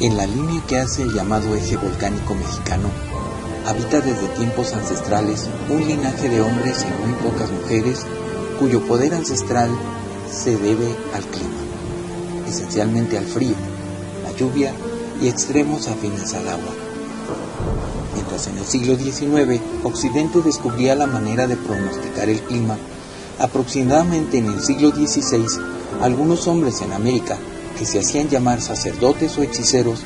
En la línea que hace el llamado eje volcánico mexicano, habita desde tiempos ancestrales un linaje de hombres y muy pocas mujeres cuyo poder ancestral se debe al clima, esencialmente al frío, la lluvia y extremos afines al agua. Mientras en el siglo XIX Occidente descubría la manera de pronosticar el clima, aproximadamente en el siglo XVI algunos hombres en América, que se hacían llamar sacerdotes o hechiceros,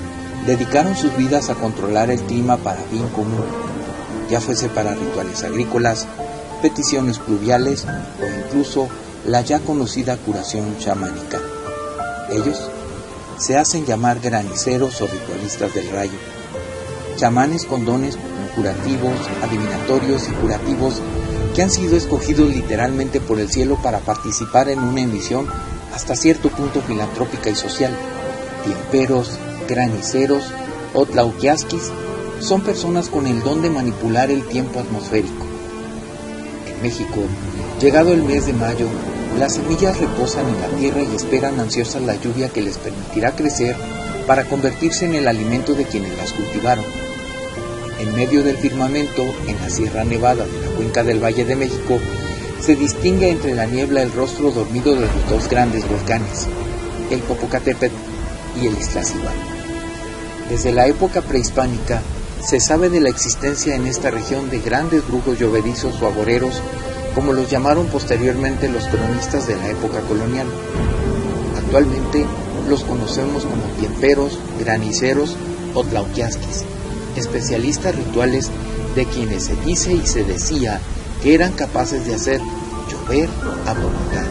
dedicaron sus vidas a controlar el clima para bien común, ya fuese para rituales agrícolas, peticiones pluviales o incluso la ya conocida curación chamánica. Ellos se hacen llamar graniceros o ritualistas del rayo, chamanes con dones curativos, adivinatorios y curativos que han sido escogidos literalmente por el cielo para participar en una misión hasta cierto punto filantrópica y social. Tiemperos, graniceros o tlauquiasquis son personas con el don de manipular el tiempo atmosférico. En México, llegado el mes de mayo, las semillas reposan en la tierra y esperan ansiosas la lluvia que les permitirá crecer para convertirse en el alimento de quienes las cultivaron. En medio del firmamento, en la Sierra Nevada de la cuenca del Valle de México, se distingue entre la niebla el rostro dormido de los dos grandes volcanes, el Popocatépetl y el Iztaccíhuatl. Desde la época prehispánica, se sabe de la existencia en esta región de grandes brujos llovedizos o agoreros, como los llamaron posteriormente los cronistas de la época colonial. Actualmente los conocemos como tiemperos, graniceros o tlauquiasquis, especialistas rituales de quienes se dice y se decía que eran capaces de hacer llover a voluntad.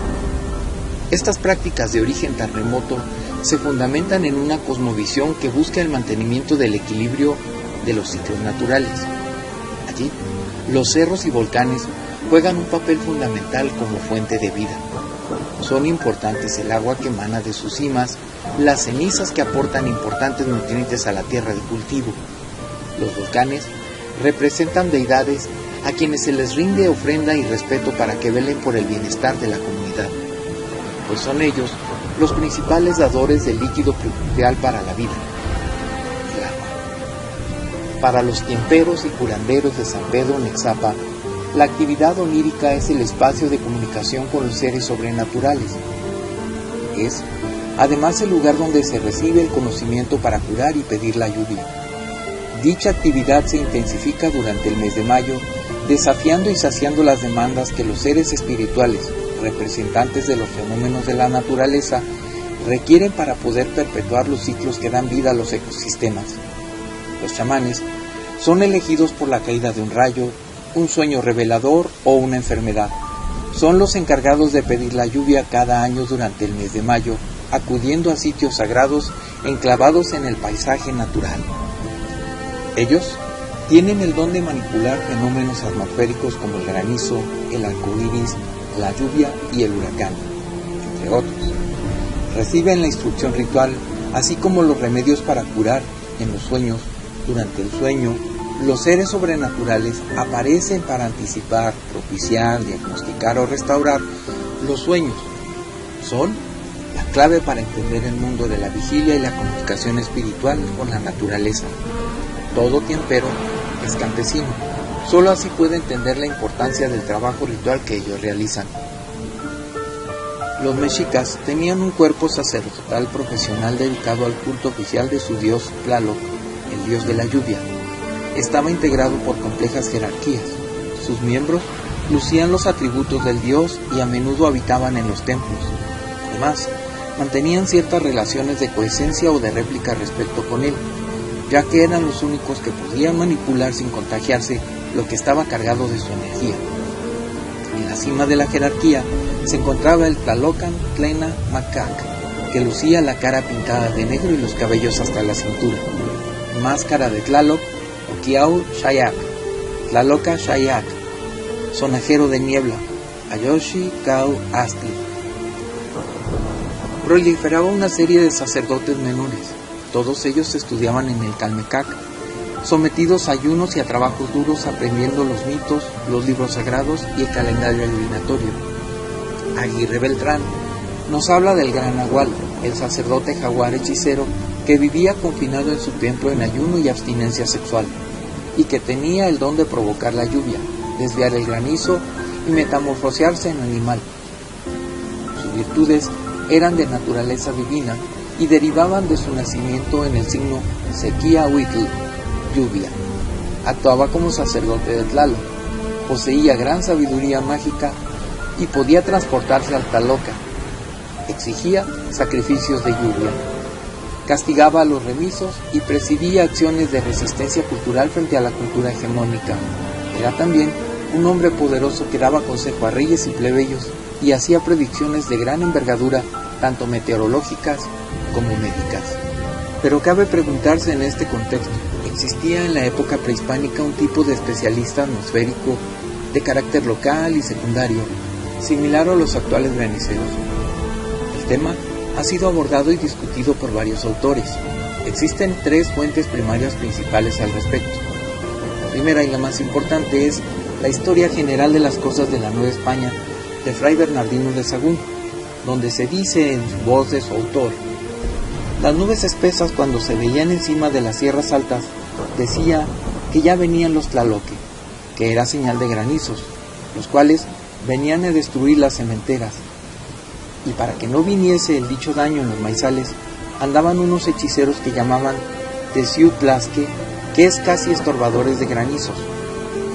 Estas prácticas de origen tan remoto se fundamentan en una cosmovisión que busca el mantenimiento del equilibrio de los ciclos naturales. Allí, los cerros y volcanes juegan un papel fundamental como fuente de vida. Son importantes el agua que emana de sus cimas, las cenizas que aportan importantes nutrientes a la tierra de cultivo. Los volcanes representan deidades a quienes se les rinde ofrenda y respeto para que velen por el bienestar de la comunidad, pues son ellos los principales dadores del líquido primordial para la vida, el agua. Para los tiemperos y curanderos de San Pedro Nexapa, la actividad onírica es el espacio de comunicación con los seres sobrenaturales. Es, además, el lugar donde se recibe el conocimiento para curar y pedir la lluvia. Dicha actividad se intensifica durante el mes de mayo, desafiando y saciando las demandas que los seres espirituales, representantes de los fenómenos de la naturaleza, requieren para poder perpetuar los ciclos que dan vida a los ecosistemas. Los chamanes son elegidos por la caída de un rayo, un sueño revelador o una enfermedad. Son los encargados de pedir la lluvia cada año durante el mes de mayo, acudiendo a sitios sagrados enclavados en el paisaje natural. Ellos tienen el don de manipular fenómenos atmosféricos como el granizo, el arco iris, la lluvia y el huracán, entre otros. Reciben la instrucción ritual, así como los remedios para curar en los sueños. Durante el sueño, los seres sobrenaturales aparecen para anticipar, propiciar, diagnosticar o restaurar los sueños. Son la clave para entender el mundo de la vigilia y la comunicación espiritual con la naturaleza. Todo tiempero es campesino. Solo así puede entender la importancia del trabajo ritual que ellos realizan. Los mexicas tenían un cuerpo sacerdotal profesional dedicado al culto oficial de su dios Tlaloc, el dios de la lluvia. Estaba integrado por complejas jerarquías. Sus miembros lucían los atributos del dios y a menudo habitaban en los templos. Además, mantenían ciertas relaciones de coesencia o de réplica respecto con él, ya que eran los únicos que podían manipular sin contagiarse lo que estaba cargado de su energía. En la cima de la jerarquía se encontraba el Tlalocan Tlena Macac, que lucía la cara pintada de negro y los cabellos hasta la cintura. Máscara de Tlaloc, Okiau Shayak, Tlaloca Shayak, sonajero de niebla, Ayoshi Kau Astli. Proliferaba una serie de sacerdotes menores. Todos ellos estudiaban en el Calmecac, sometidos a ayunos y a trabajos duros, aprendiendo los mitos, los libros sagrados y el calendario adivinatorio. Aguirre Beltrán nos habla del Gran Nahual, el sacerdote jaguar hechicero que vivía confinado en su templo en ayuno y abstinencia sexual, y que tenía el don de provocar la lluvia, desviar el granizo y metamorfosearse en animal. Sus virtudes eran de naturaleza divina y derivaban de su nacimiento en el signo Sequía-Huitl, lluvia. Actuaba como sacerdote de Tlaloc, poseía gran sabiduría mágica y podía transportarse al Tlaloca. Exigía sacrificios de lluvia, castigaba a los remisos y presidía acciones de resistencia cultural frente a la cultura hegemónica. Era también un hombre poderoso que daba consejo a reyes y plebeyos y hacía predicciones de gran envergadura, tanto meteorológicas como médicas. Pero cabe preguntarse en este contexto, ¿existía en la época prehispánica un tipo de especialista atmosférico de carácter local y secundario, similar a los actuales graniceros? El tema ha sido abordado y discutido por varios autores. Existen 3 fuentes primarias principales al respecto. La primera y la más importante es la Historia General de las Cosas de la Nueva España de Fray Bernardino de Sahagún, donde se dice en voz de su autor: las nubes espesas, cuando se veían encima de las sierras altas, decía que ya venían los tlaloque, que era señal de granizos, los cuales venían a destruir las sementeras. Y para que no viniese el dicho daño en los maizales, andaban unos hechiceros que llamaban teciutlasque, que es casi estorbadores de granizos,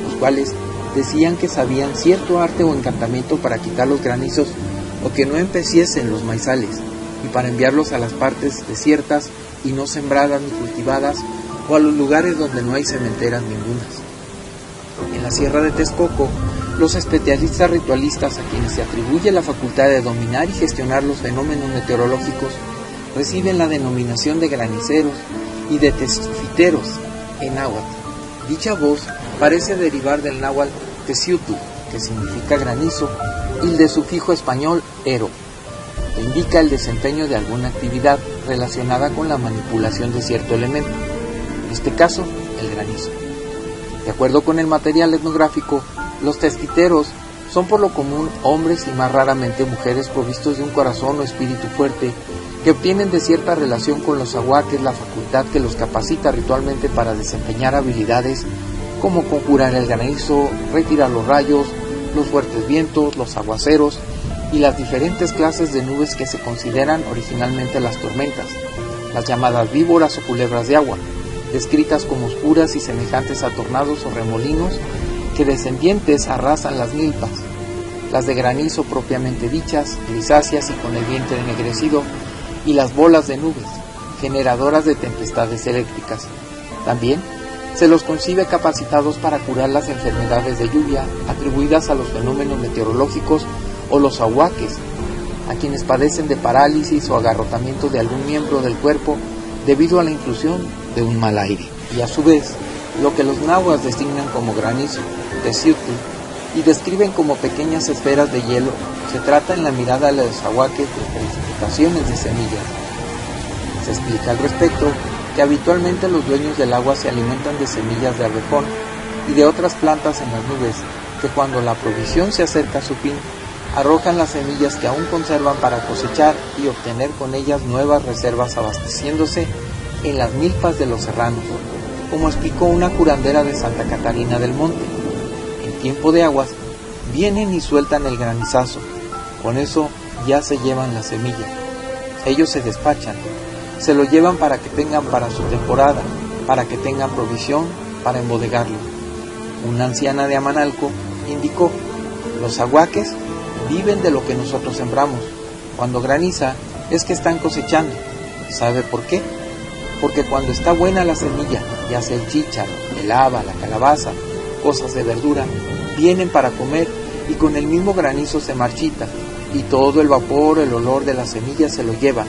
los cuales decían que sabían cierto arte o encantamiento para quitar los granizos o que no empeciesen los maizales, y para enviarlos a las partes desiertas y no sembradas ni cultivadas, o a los lugares donde no hay sementeras ningunas. En la Sierra de Texcoco, los especialistas ritualistas a quienes se atribuye la facultad de dominar y gestionar los fenómenos meteorológicos reciben la denominación de graniceros y de tezfiteros en náhuatl. Dicha voz parece derivar del náhuatl teciutl, que significa granizo, y del sufijo español ero, que indica el desempeño de alguna actividad relacionada con la manipulación de cierto elemento, en este caso, el granizo. De acuerdo con el material etnográfico, los tezfiteros son por lo común hombres y más raramente mujeres provistos de un corazón o espíritu fuerte, que obtienen de cierta relación con los ahuaques la facultad que los capacita ritualmente para desempeñar habilidades como conjurar el granizo, retirar los rayos, los fuertes vientos, los aguaceros y las diferentes clases de nubes que se consideran originalmente las tormentas, las llamadas víboras o culebras de agua, descritas como oscuras y semejantes a tornados o remolinos que descendientes arrasan las milpas, las de granizo propiamente dichas, grisáceas y con el vientre ennegrecido, y las bolas de nubes, generadoras de tempestades eléctricas. También se los concibe capacitados para curar las enfermedades de lluvia atribuidas a los fenómenos meteorológicos o los ahuaques, a quienes padecen de parálisis o agarrotamiento de algún miembro del cuerpo debido a la intrusión de un mal aire. Y a su vez, lo que los náhuatl designan como granizo, teciutl, y describen como pequeñas esferas de hielo, se trata en la mirada de los ahuaques de precipitaciones de semillas. Se explica al respecto que habitualmente los dueños del agua se alimentan de semillas de abejón y de otras plantas en las nubes, que cuando la provisión se acerca a su fin, arrojan las semillas que aún conservan para cosechar y obtener con ellas nuevas reservas, abasteciéndose en las milpas de los serranos, como explicó una curandera de Santa Catarina del Monte. En tiempo de aguas, vienen y sueltan el granizazo, con eso ya se llevan la semilla. Ellos se despachan, se lo llevan para que tengan para su temporada, para que tengan provisión, para embodegarlo. Una anciana de Amanalco indicó: los ahuaques viven de lo que nosotros sembramos. Cuando graniza es que están cosechando. ¿Sabe por qué? Porque cuando está buena la semilla, ya sea el chícharo, el haba, la calabaza, cosas de verdura, vienen para comer y con el mismo granizo se marchita y todo el vapor, el olor de la semilla se lo lleva.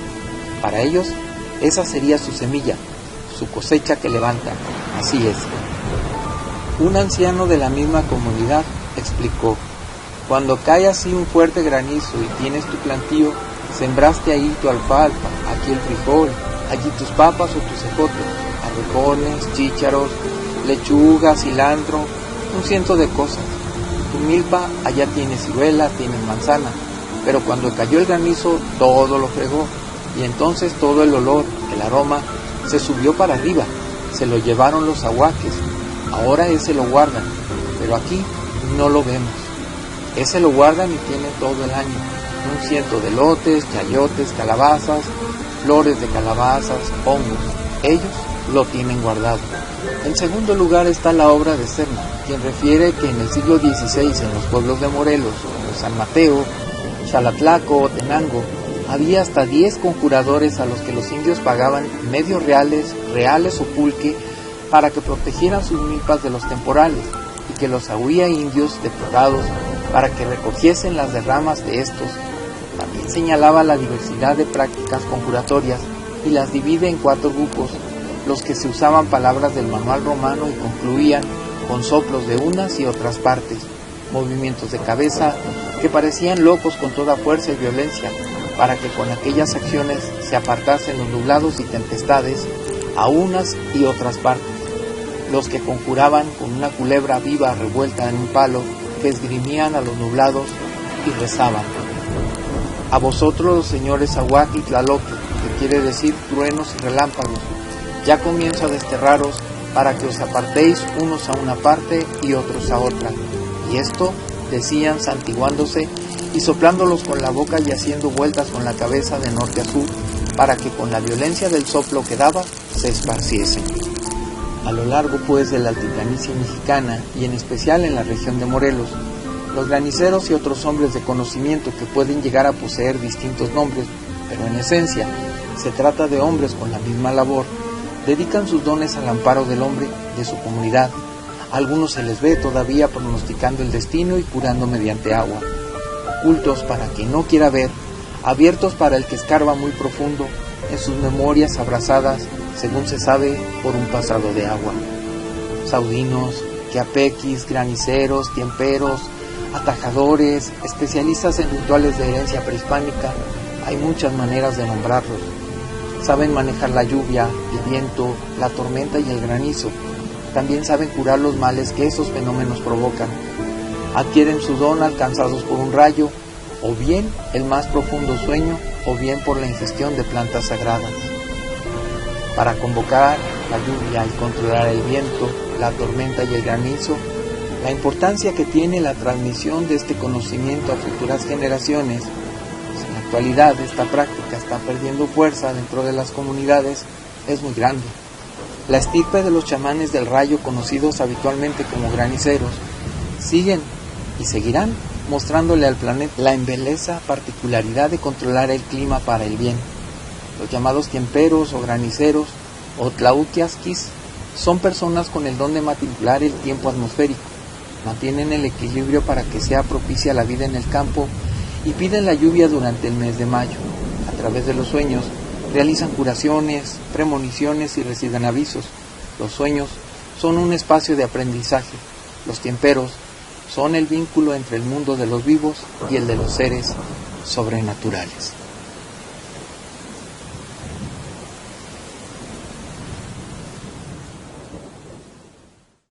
Para ellos, esa sería su semilla, su cosecha que levantan. Así es. Un anciano de la misma comunidad explicó: cuando cae así un fuerte granizo y tienes tu plantío, sembraste ahí tu alfalfa, aquí el frijol, allí tus papas o tus ejotes, arvejones, chícharos, lechuga, cilantro, un ciento de cosas. Tu milpa allá tiene ciruela, tiene manzana, pero cuando cayó el granizo todo lo fregó, y entonces todo el olor, El aroma se subió para arriba, se lo llevaron los ahuaques, ahora ese lo guardan, pero aquí no lo vemos. Ese lo guardan y tienen todo el año, 100 de elotes, chayotes, calabazas, flores de calabazas, hongos. Ellos lo tienen guardado. En segundo lugar está la obra de Serna, quien refiere que en el siglo XVI en los pueblos de Morelos, como San Mateo, Xalatlaco o Tenango, había hasta 10 conjuradores a los que los indios pagaban medios reales o pulque para que protegieran sus milpas de los temporales, y que los había indios depurados para que recogiesen las derramas de estos. También señalaba la diversidad de prácticas conjuratorias y las divide en 4 grupos, los que se usaban palabras del manual romano y concluían con soplos de unas y otras partes, movimientos de cabeza que parecían locos con toda fuerza y violencia, para que con aquellas acciones se apartasen los nublados y tempestades a unas y otras partes. Los que conjuraban con una culebra viva revuelta en un palo, que esgrimían a los nublados y rezaban: a vosotros los señores Ahuac y Tlaloque, que quiere decir truenos y relámpagos, ya comienzo a desterraros para que os apartéis unos a una parte y otros a otra. Y esto decían santiguándose y soplándolos con la boca y haciendo vueltas con la cabeza de norte a sur, para que con la violencia del soplo que daba se esparciesen. A lo largo pues de la altiplanicie mexicana, y en especial en la región de Morelos, los graniceros y otros hombres de conocimiento que pueden llegar a poseer distintos nombres, pero en esencia se trata de hombres con la misma labor, dedican sus dones al amparo del hombre, de su comunidad. A algunos se les ve todavía pronosticando el destino y curando mediante agua, ocultos para quien no quiera ver, abiertos para el que escarba muy profundo, en sus memorias abrazadas, según se sabe, por un pasado de agua. Saudinos, quiapequis, graniceros, tiemperos, atajadores, especialistas en rituales de herencia prehispánica, hay muchas maneras de nombrarlos. Saben manejar la lluvia, el viento, la tormenta y el granizo. También saben curar los males que esos fenómenos provocan. Adquieren su don alcanzados por un rayo, o bien el más profundo sueño, o bien por la ingestión de plantas sagradas. Para convocar la lluvia y controlar el viento, la tormenta y el granizo, la importancia que tiene la transmisión de este conocimiento a futuras generaciones, pues en la actualidad esta práctica está perdiendo fuerza dentro de las comunidades, es muy grande. La estirpe de los chamanes del rayo, conocidos habitualmente como graniceros, siguen y seguirán mostrándole al planeta la embelesa particularidad de controlar el clima para el bien. Los llamados tiemperos o graniceros o tlauquiasquis son personas con el don de manipular el tiempo atmosférico, mantienen el equilibrio para que sea propicia la vida en el campo y piden la lluvia durante el mes de mayo. A través de los sueños realizan curaciones, premoniciones y reciben avisos. Los sueños son un espacio de aprendizaje. Los tiemperos son el vínculo entre el mundo de los vivos y el de los seres sobrenaturales.